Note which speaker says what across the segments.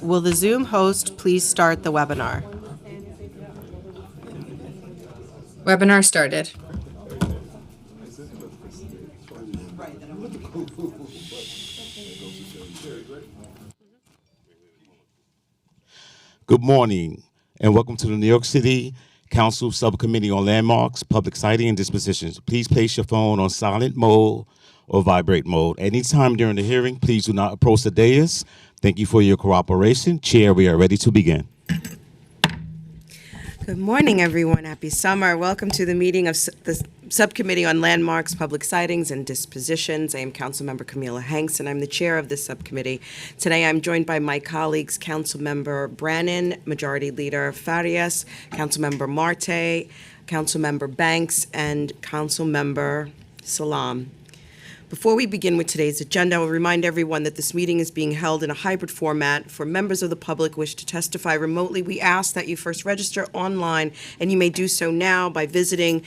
Speaker 1: Will the Zoom host please start the webinar?
Speaker 2: Webinar started.
Speaker 3: Good morning, and welcome to the New York City Council Subcommittee on Landmarks, Public Siting, and Dispositions. Please place your phone on silent mode or vibrate mode. Anytime during the hearing, please do not approach the dais. Thank you for your cooperation. Chair, we are ready to begin.
Speaker 1: Good morning, everyone. Happy summer. Welcome to the meeting of the Subcommittee on Landmarks, Public Sightings, and Dispositions. I am Councilmember Camila Hanks, and I'm the chair of this subcommittee. Today, I'm joined by my colleagues, Councilmember Brannan, Majority Leader Farias, Councilmember Marte, Councilmember Banks, and Councilmember Salam. Before we begin with today's agenda, I will remind everyone that this meeting is being held in a hybrid format. For members of the public who wish to testify remotely, we ask that you first register online, and you may do so now by visiting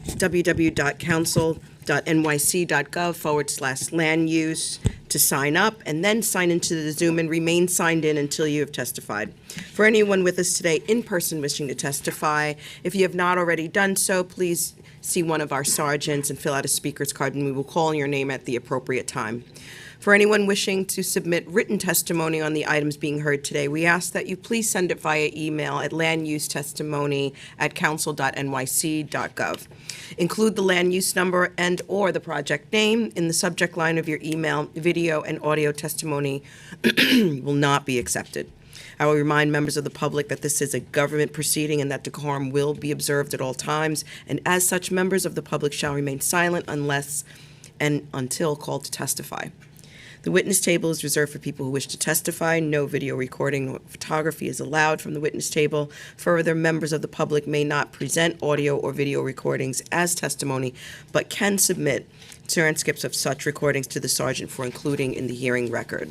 Speaker 1: www.council.nyc.gov/land use to sign up, and then sign into the Zoom and remain signed in until you have testified. For anyone with us today in person wishing to testify, if you have not already done so, please see one of our sergeants and fill out a speaker's card, and we will call your name at the appropriate time. For anyone wishing to submit written testimony on the items being heard today, we ask that you please send it via email at landusetestimony@council.nyc.gov. Include the land use number and/or the project name in the subject line of your email. Video and audio testimony will not be accepted. I will remind members of the public that this is a government proceeding and that decorum will be observed at all times, and as such, members of the public shall remain silent unless and until called to testify. The witness table is reserved for people who wish to testify. No video recording or photography is allowed from the witness table. Further, members of the public may not present audio or video recordings as testimony, but can submit transcripts of such recordings to the sergeant for including in the hearing record.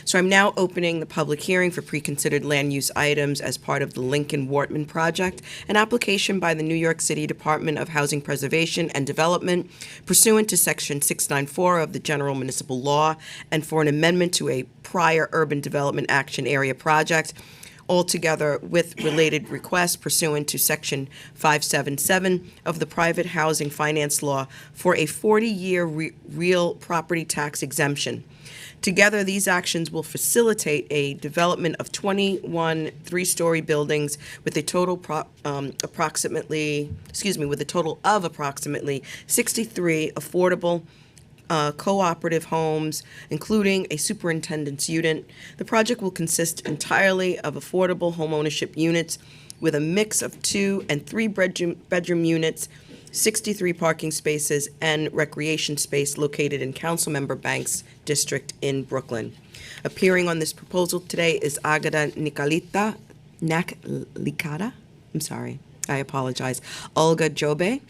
Speaker 1: So I'm now opening the public hearing for pre-considered land use items as part of the Lincoln Wortman project, an application by the New York City Department of Housing Preservation and Development pursuant to Section 694 of the General Municipal Law and for an amendment to a prior Urban Development Action Area project, altogether with related requests pursuant to Section 577 of the Private Housing Finance Law for a 40-year real property tax exemption. Together, these actions will facilitate a development of 21 three-story buildings with a total with a total of approximately 63 affordable cooperative homes, including a superintendent's unit. The project will consist entirely of affordable homeownership units with a mix of 2 and 3 bedroom units, 63 parking spaces, and recreation space located in Councilmember Banks' district in Brooklyn. Appearing on this proposal today is Agata Naklikada. I'm sorry, I apologize. Olga Jobe.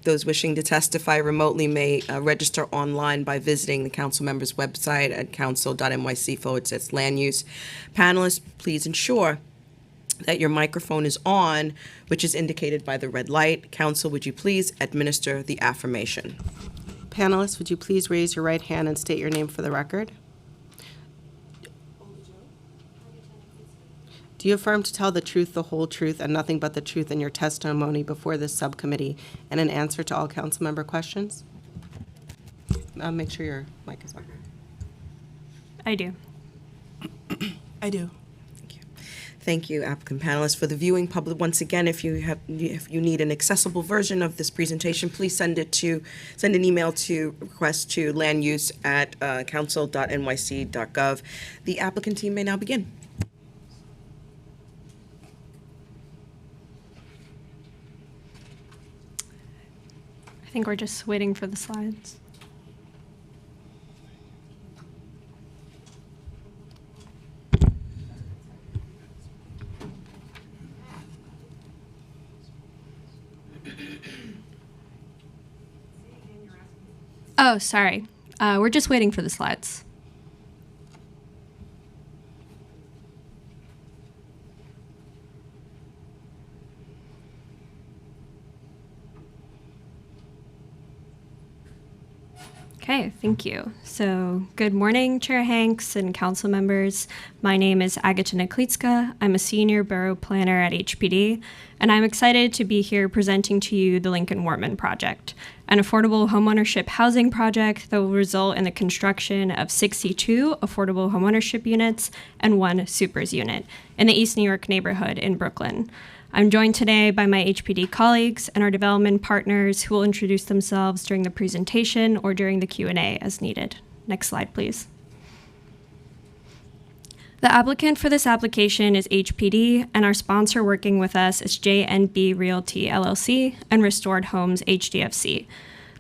Speaker 1: Those wishing to testify remotely may register online by visiting the council member's website at council.nyc/land use. Panelists, please ensure that your microphone is on, which is indicated by the red light. Council, would you please administer the affirmation? Panelists, would you please raise your right hand and state your name for the record? Do you affirm to tell the truth, the whole truth, and nothing but the truth in your testimony before this subcommittee and in answer to all council member questions? Make sure your mic is on.
Speaker 4: I do.
Speaker 5: I do.
Speaker 1: Thank you, applicant panelists. For the viewing public, once again, if you need an accessible version of this presentation, please send an email to request to landuse@council.nyc.gov. The applicant team may now begin.
Speaker 4: I think we're just waiting for the slides. Oh, sorry. We're just waiting for the slides. Okay, thank you. So, good morning, Chair Hanks and council members. My name is Agata Niklitska. I'm a senior borough planner at HPD, and I'm excited to be here presenting to you the Lincoln Wortman Project, an affordable homeownership housing project that will result in the construction of 62 affordable homeownership units and 1 supers unit in the East New York neighborhood in Brooklyn. I'm joined today by my HPD colleagues and our development partners who will introduce themselves during the presentation or during the Q&A as needed. Next slide, please. The applicant for this application is HPD, and our sponsor working with us is JNB Realty LLC and Restored Homes HDFC.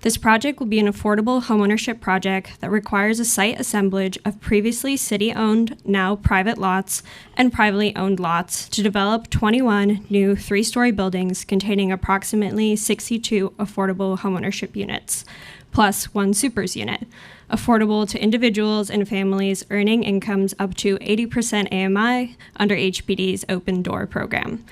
Speaker 4: This project will be an affordable homeownership project that requires a site assemblage of previously city-owned, now private lots, and privately owned lots to develop 21 new 3-story buildings containing approximately 62 affordable homeownership units, plus 1 supers unit, affordable to individuals and families earning incomes up to 80% AMI under HPD's Open Door program.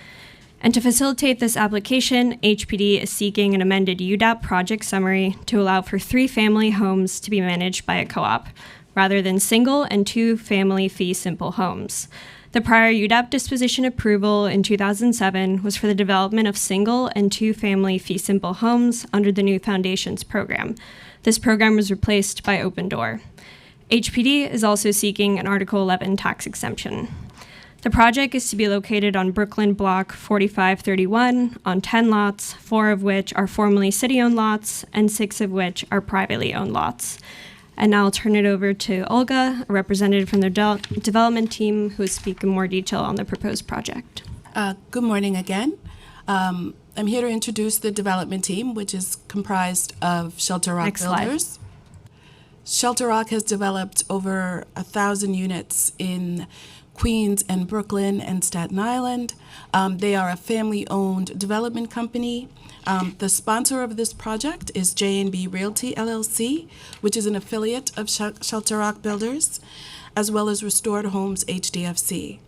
Speaker 4: And to facilitate this application, HPD is seeking an amended UDAP project summary to allow for 3 family homes to be managed by a co-op, rather than single and 2 family fee simple homes. The prior UDAP disposition approval in 2007 was for the development of single and 2 family fee simple homes under the new Foundations program. This program was replaced by Open Door. HPD is also seeking an Article 11 tax exemption. The project is to be located on Brooklyn Block 4531 on 10 lots, 4 of which are formerly city-owned lots and 6 of which are privately owned lots. And now I'll turn it over to Olga, a representative from the development team, who will speak in more detail on the proposed project.
Speaker 5: Good morning again. I'm here to introduce the development team, which is comprised of Shelter Rock
Speaker 4: Next slide.
Speaker 5: Builders. Shelter Rock has developed over 1,000 units in Queens and Brooklyn and Staten Island. They are a family-owned development company. The sponsor of this project is JNB Realty LLC, which is an affiliate of Shelter Rock Builders, as well as Restored Homes HDFC.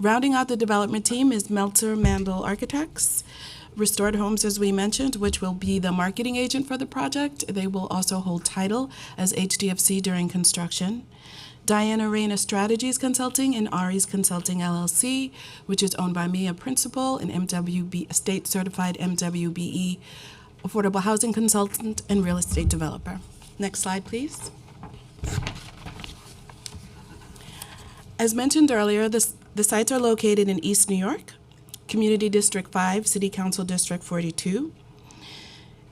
Speaker 5: Rounding out the development team is Meltzer Mandel Architects. Restored Homes, as we mentioned, which will be the marketing agent for the project. They will also hold title as HDFC during construction. Diana Reyna Strategies Consulting and Ari's Consulting LLC, which is owned by me, a principal, an MWB, state-certified MWBE, affordable housing consultant and real estate developer. Next slide, please. As mentioned earlier, the sites are located in East New York, Community District 5, City Council District 42.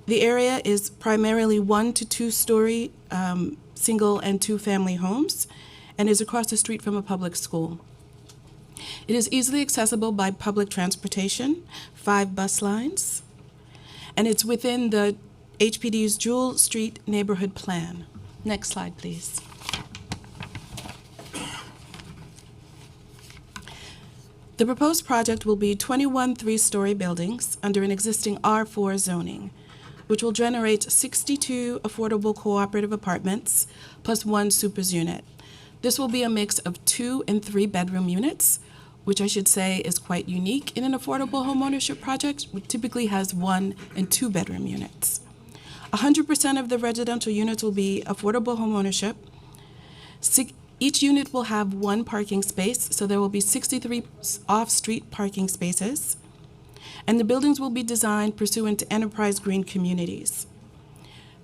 Speaker 5: The area is primarily 1 to 2-story single and 2 family homes, and is across the street from a public school. It is easily accessible by public transportation, 5 bus lines, and it's within the HPD's Jewel Street Neighborhood Plan. Next slide, please. The proposed project will be 21 3-story buildings under an existing R4 zoning, which will generate 62 affordable cooperative apartments plus 1 supers unit. This will be a mix of 2 and 3 bedroom units, which I should say is quite unique in an affordable homeownership project, which typically has 1 and 2 bedroom units. 100% of the residential units will be affordable homeownership. Each unit will have 1 parking space, so there will be 63 off-street parking spaces. And the buildings will be designed pursuant to enterprise green communities.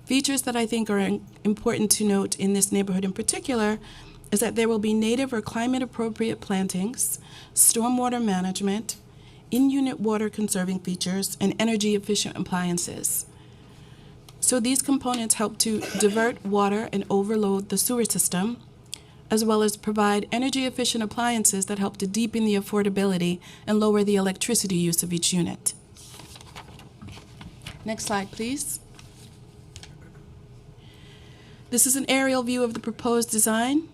Speaker 5: Features that I think are important to note in this neighborhood in particular is that there will be native or climate-appropriate plantings, stormwater management, in-unit water conserving features, and energy-efficient appliances. So these components help to divert water and overload the sewer system, as well as provide energy-efficient appliances that help to deepen the affordability and lower the electricity use of each unit. Next slide, please. This is an aerial view of the proposed design,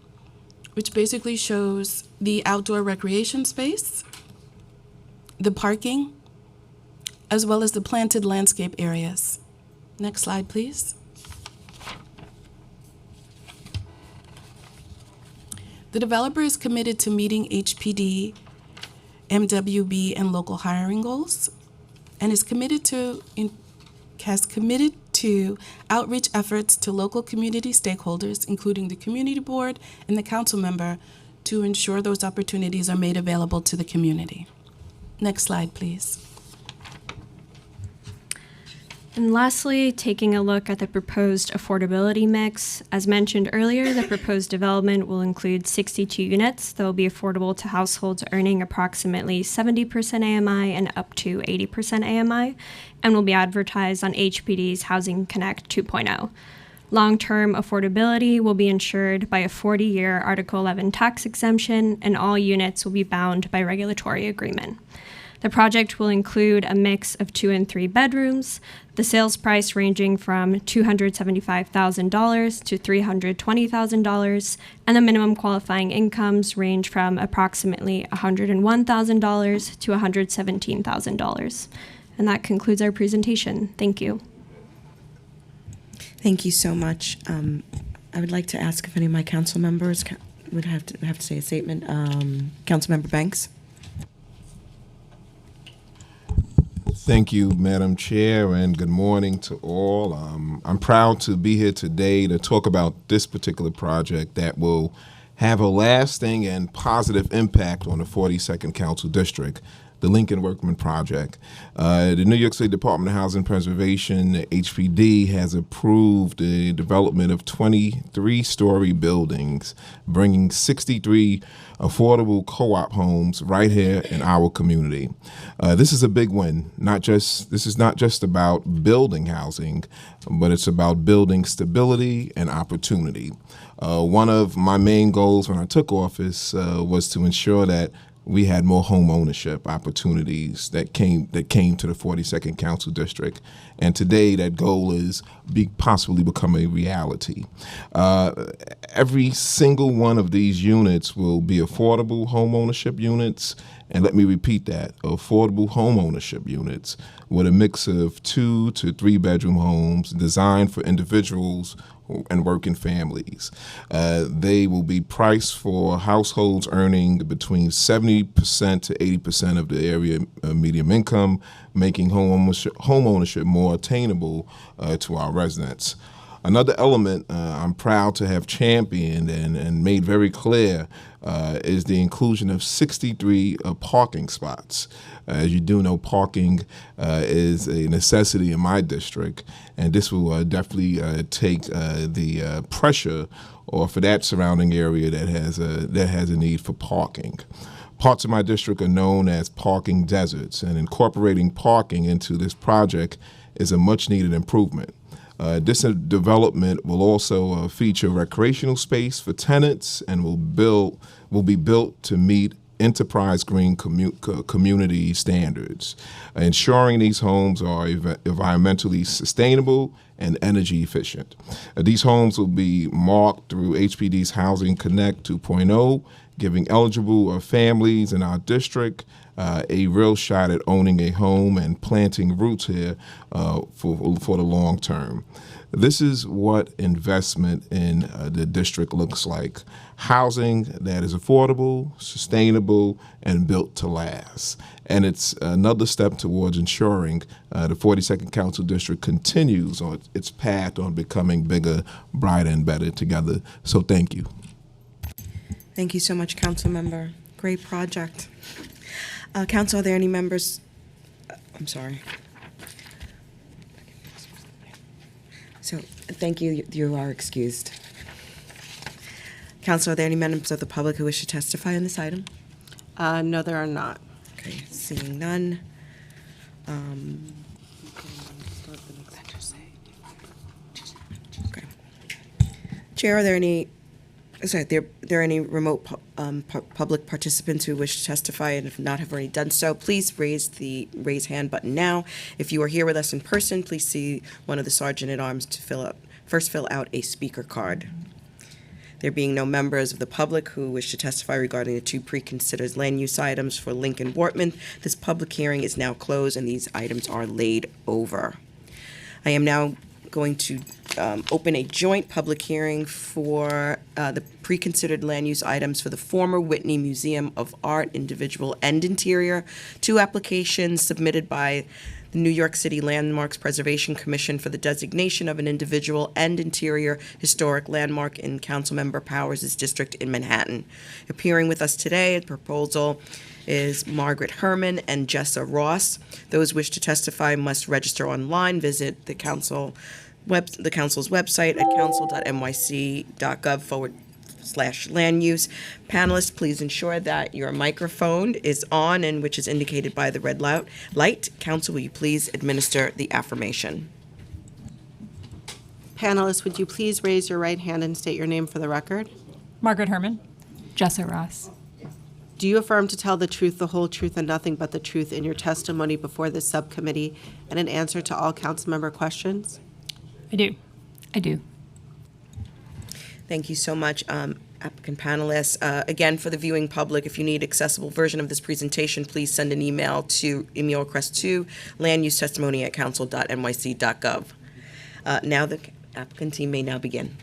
Speaker 5: which basically shows the outdoor recreation space, the parking, as well as the planted landscape areas. Next slide, please. The developer is committed to meeting HPD, MWB, and local hiring goals, and has committed to outreach efforts to local community stakeholders, including the community board and the council member, to ensure those opportunities are made available to the community. Next slide, please.
Speaker 4: And lastly, taking a look at the proposed affordability mix. As mentioned earlier, the proposed development will include 62 units that will be affordable to households earning approximately 70% AMI and up to 80% AMI, and will be advertised on HPD's Housing Connect 2.0. Long-term affordability will be ensured by a 40-year Article 11 tax exemption, and all units will be bound by regulatory agreement. The project will include a mix of 2 and 3 bedrooms, the sales price ranging from $275,000 to $320,000, and the minimum qualifying incomes range from approximately $101,000 to $117,000. And that concludes our presentation. Thank you.
Speaker 1: Thank you so much. I would like to ask if any of my council members would have to say a statement. Councilmember Banks.
Speaker 6: Thank you, Madam Chair, and good morning to all. I'm proud to be here today to talk about this particular project that will have a lasting and positive impact on the 42nd Council District, the Lincoln Workman Project. The New York State Department of Housing Preservation, HPD, has approved the development of 23-story buildings, bringing 63 affordable co-op homes right here in our community. This is a big win. This is not just about building housing, but it's about building stability and opportunity. One of my main goals when I took office was to ensure that we had more home ownership opportunities that came to the 42nd Council District. And today that goal is possibly become a reality. Every single one of these units will be affordable home ownership units. And let me repeat that, affordable home ownership units with a mix of 2 to 3 bedroom homes designed for individuals and working families. They will be priced for households earning between 70% to 80% of the area median income, making home ownership more attainable to our residents. Another element I'm proud to have championed and made very clear is the inclusion of 63 parking spots. As you do know, parking is a necessity in my district, and this will definitely take the pressure off of that surrounding area that has a need for parking. Parts of my district are known as parking deserts, and incorporating parking into this project is a much-needed improvement. This development will also feature recreational space for tenants and will be built to meet enterprise green community standards, ensuring these homes are environmentally sustainable and energy efficient. These homes will be marked through HPD's Housing Connect 2.0, giving eligible families in our district a real shot at owning a home and planting roots here for the long term. This is what investment in the district looks like. Housing that is affordable, sustainable, and built to last. And it's another step towards ensuring the 42nd Council District continues on its path on becoming bigger, brighter, and better together. So thank you.
Speaker 1: Thank you so much, Council Member. Great project. Council, are there any members? I'm sorry. So, thank you. You are excused. Council, are there any members of the public who wish to testify on this item?
Speaker 7: No, there are not.
Speaker 1: Okay, seeing none. Okay. Chair, are there any? Sorry, there any remote public participants who wish to testify and if not have already done so, please raise the raise hand button now. If you are here with us in person, please see one of the sergeant-at-arms to fill out a speaker card. There being no members of the public who wish to testify regarding the 2 pre-considered land use items for Lincoln Wortman, this public hearing is now closed and these items are laid over. I am now going to open a joint public hearing for the pre-considered land use items for the former Whitney Museum of Art, individual and interior. 2 applications submitted by the New York City Landmarks Preservation Commission for the designation of an individual and interior historic landmark in Councilmember Powers' district in Manhattan. Appearing with us today, the proposal is Margaret Herman and Jessa Ross. Those wish to testify must register online, visit the council's website at council.nyc.gov/land use. Panelists, please ensure that your microphone is on and which is indicated by the red light. Council, will you please administer the affirmation?
Speaker 7: Panelists, would you please raise your right hand and state your name for the record?
Speaker 8: Margaret Herman. Jessa Ross.
Speaker 7: Do you affirm to tell the truth, the whole truth, and nothing but the truth in your testimony before this subcommittee and in answer to all council member questions?
Speaker 8: I do. I do.
Speaker 1: Thank you so much, applicant panelists. Again, for the viewing public, if you need accessible version of this presentation, please send an email request to landusetestimony@council.nyc.gov. Now the applicant team may now begin.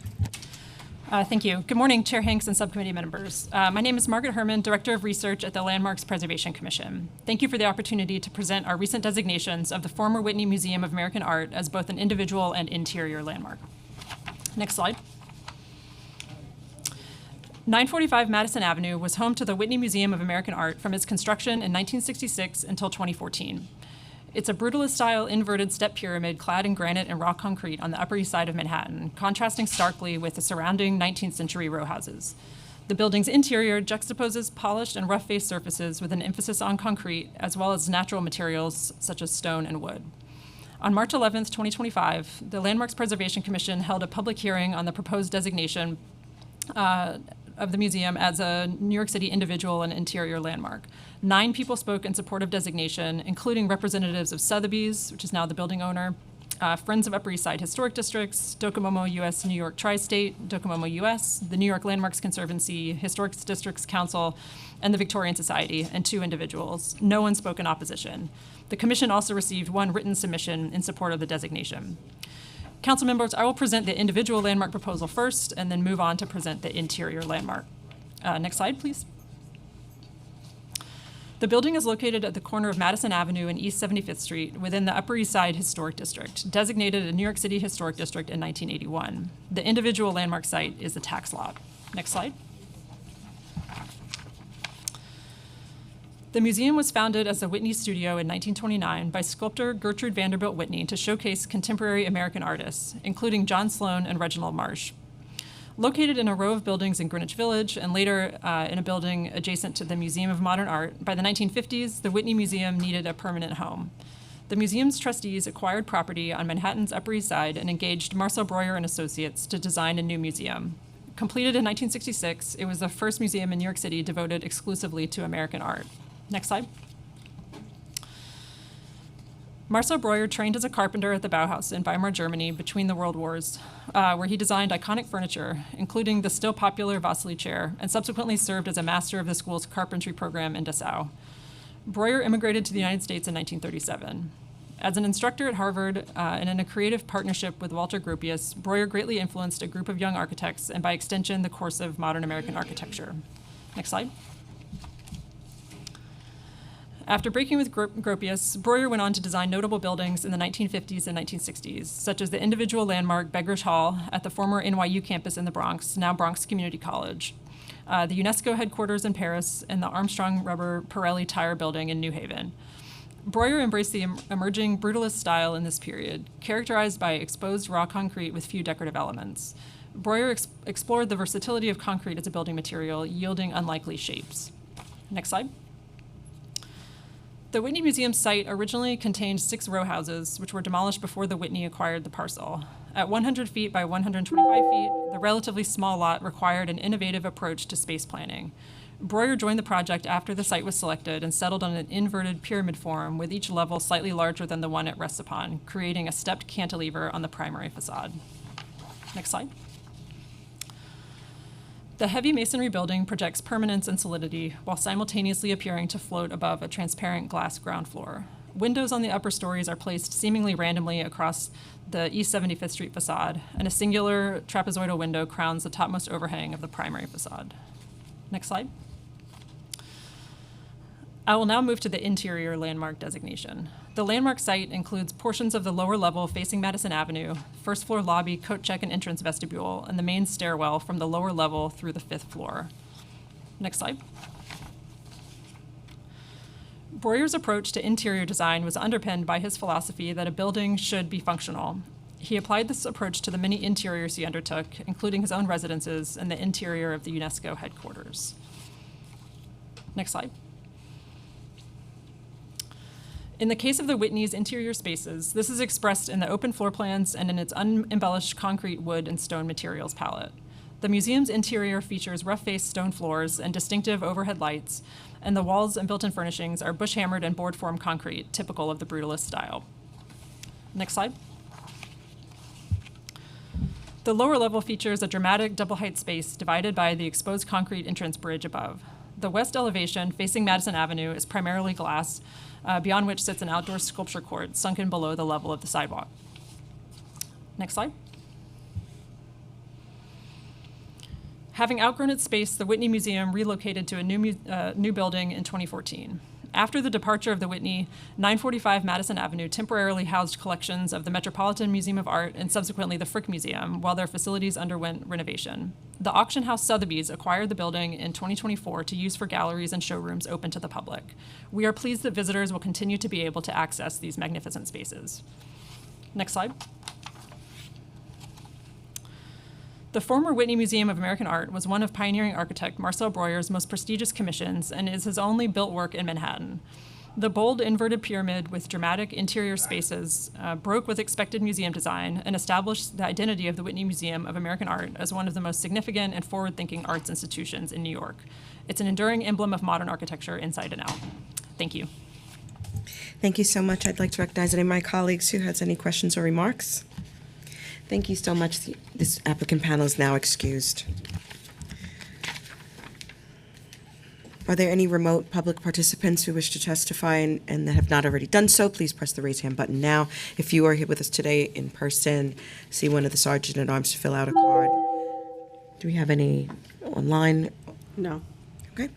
Speaker 8: Thank you. Good morning, Chair Hanks and subcommittee members. My name is Margaret Herman, Director of Research at the Landmarks Preservation Commission. Thank you for the opportunity to present our recent designations of the former Whitney Museum of American Art as both an individual and interior landmark. Next slide. 945 Madison Avenue was home to the Whitney Museum of American Art from its construction in 1966 until 2014. It's a brutalist-style inverted step pyramid clad in granite and raw concrete on the Upper East Side of Manhattan, contrasting starkly with the surrounding 19th century row houses. The building's interior juxtaposes polished and rough-faced surfaces with an emphasis on concrete, as well as natural materials such as stone and wood. On March 11, 2025, the Landmarks Preservation Commission held a public hearing on the proposed designation of the museum as a New York City individual and interior landmark. 9 people spoke in support of designation, including representatives of Sotheby's, which is now the building owner, Friends of Upper East Side Historic Districts, Docomomo US New York Tri-State, Docomomo US, the New York Landmarks Conservancy, Historic Districts Council, and the Victorian Society, and 2 individuals. No one spoke in opposition. The commission also received 1 written submission in support of the designation. Council members, I will present the individual landmark proposal first and then move on to present the interior landmark. Next slide, please. The building is located at the corner of Madison Avenue and East 75th Street within the Upper East Side Historic District, designated a New York City Historic District in 1981. The individual landmark site is the tax lot. Next slide. The museum was founded as the Whitney Studio in 1929 by sculptor Gertrude Vanderbilt Whitney to showcase contemporary American artists, including John Sloan and Reginald Marsh. Located in a row of buildings in Greenwich Village and later in a building adjacent to the Museum of Modern Art, by the 1950s, the Whitney Museum needed a permanent home. The museum's trustees acquired property on Manhattan's Upper East Side and engaged Marcel Breuer and Associates to design a new museum. Completed in 1966, it was the first museum in New York City devoted exclusively to American art. Next slide. Marcel Breuer trained as a carpenter at the Bauhaus in Weimar, Germany between the World Wars, where he designed iconic furniture, including the still popular Vasily chair, and subsequently served as a master of the school's carpentry program in Dessau. Breuer immigrated to the United States in 1937. As an instructor at Harvard and in a creative partnership with Walter Gropius, Breuer greatly influenced a group of young architects and, by extension, the course of modern American architecture. Next slide. After breaking with Gropius, Breuer went on to design notable buildings in the 1950s and 1960s, such as the individual landmark Begrish Hall at the former NYU campus in the Bronx, now Bronx Community College, the UNESCO headquarters in Paris, and the Armstrong Rubber Pirelli Tire Building in New Haven. Breuer embraced the emerging brutalist style in this period, characterized by exposed raw concrete with few decorative elements. Breuer explored the versatility of concrete as a building material, yielding unlikely shapes. Next slide. The Whitney Museum site originally contained 6 row houses, which were demolished before the Whitney acquired the parcel. At 100 feet by 125 feet, the relatively small lot required an innovative approach to space planning. Breuer joined the project after the site was selected and settled on an inverted pyramid form with each level slightly larger than the one it rests upon, creating a stepped cantilever on the primary facade. Next slide. The heavy masonry building projects permanence and solidity while simultaneously appearing to float above a transparent glass ground floor. Windows on the upper stories are placed seemingly randomly across the East 75th Street facade, and a singular trapezoidal window crowns the topmost overhang of the primary facade. Next slide. I will now move to the interior landmark designation. The landmark site includes portions of the lower level facing Madison Avenue, first floor lobby, coat check and entrance vestibule, and the main stairwell from the lower level through the 5th floor. Next slide. Breuer's approach to interior design was underpinned by his philosophy that a building should be functional. He applied this approach to the many interiors he undertook, including his own residences and the interior of the UNESCO headquarters. Next slide. In the case of the Whitney's interior spaces, this is expressed in the open floor plans and in its unembellished concrete, wood, and stone materials palette. The museum's interior features rough-faced stone floors and distinctive overhead lights, and the walls and built-in furnishings are bush-hammered and board-form concrete, typical of the Brutalist style. Next slide. The lower level features a dramatic double-height space divided by the exposed concrete entrance bridge above. The west elevation, facing Madison Avenue, is primarily glass, beyond which sits an outdoor sculpture court sunken below the level of the sidewalk. Next slide. Having outgrown its space, the Whitney Museum relocated to a new building in 2014. After the departure of the Whitney, 945 Madison Avenue temporarily housed collections of the Metropolitan Museum of Art and subsequently the Frick Museum while their facilities underwent renovation. The auction house Sotheby's acquired the building in 2024 to use for galleries and showrooms open to the public. We are pleased that visitors will continue to be able to access these magnificent spaces. Next slide. The former Whitney Museum of American Art was one of pioneering architect Marcel Breuer's most prestigious commissions and is his only built work in Manhattan. The bold inverted pyramid with dramatic interior spaces broke with expected museum design and established the identity of the Whitney Museum of American Art as one of the most significant and forward-thinking arts institutions in New York. It's an enduring emblem of modern architecture inside and out. Thank you.
Speaker 1: Thank you so much. I'd like to recognize any of my colleagues who has any questions or remarks. Thank you so much. This applicant panel is now excused. Are there any remote public participants who wish to testify and that have not already done so? Please press the raise hand button now. If you are here with us today in person, see one of the sergeant-at-arms to fill out a card. Do we have any online?
Speaker 7: No.
Speaker 1: Okay.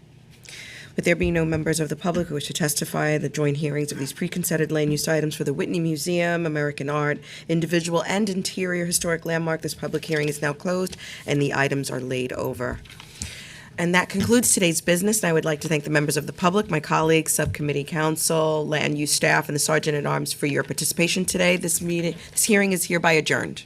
Speaker 1: With there being no members of the public who wish to testify at the joint hearings of these preconcerted land use items for the Whitney Museum, American Art, individual and interior historic landmark, this public hearing is now closed and the items are laid over. And that concludes today's business, and I would like to thank the members of the public, my colleagues, subcommittee counsel, land use staff, and the sergeant-at-arms for your participation today. This hearing is hereby adjourned.